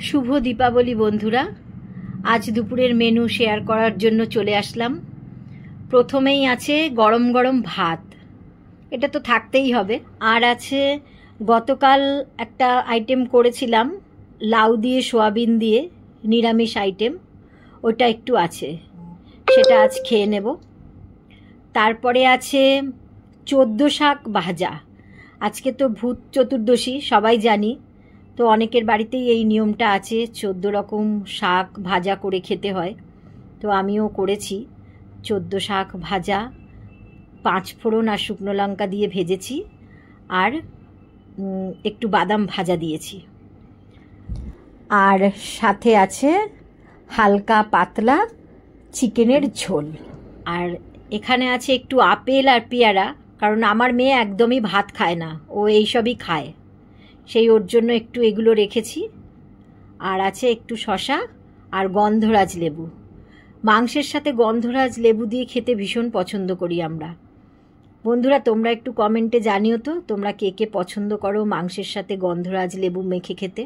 শুভ দীপাবলি বন্ধুরা। আজ দুপুরের মেনু শেয়ার করার জন্য চলে আসলাম। প্রথমেই আছে গরম গরম ভাত, এটা তো থাকতেই হবে। আর আছে গতকাল একটা আইটেম করেছিলাম লাউ দিয়ে সোয়াবিন দিয়ে, নিরামিষ আইটেম, ওটা একটু আছে, সেটা আজ খেয়ে নেব। তারপরে আছে 14 শাক ভাজা। আজকে তো ভূত চতুর্দশী, সবাই জানি, তো অনেকের বাড়িতেই এই নিয়মটা আছে, 14 রকম শাক ভাজা করে খেতে হয়। তো আমিও করেছি 14 শাক ভাজা, 5 ফোড়ন আর শুকনো লঙ্কা দিয়ে ভেজেছি, আর একটু বাদাম ভাজা দিয়েছি। আর সাথে আছে হালকা পাতলা চিকেনের ঝোল। আর এখানে আছে একটু আপেল আর পেয়ারা, কারণ আমার মেয়ে একদমই ভাত খায় না, ও এইসবই খায়, সেই ওর জন্য একটু এগুলো রেখেছি। আর আছে একটু শসা আর গন্ধরাজ লেবু। মাংসের সাথে গন্ধরাজ লেবু দিয়ে খেতে ভীষণ পছন্দ করি আমরা। বন্ধুরা, তোমরা একটু কমেন্টে জানিও তো তোমরা কে কে পছন্দ করো মাংসের সাথে গন্ধরাজ লেবু মেখে খেতে।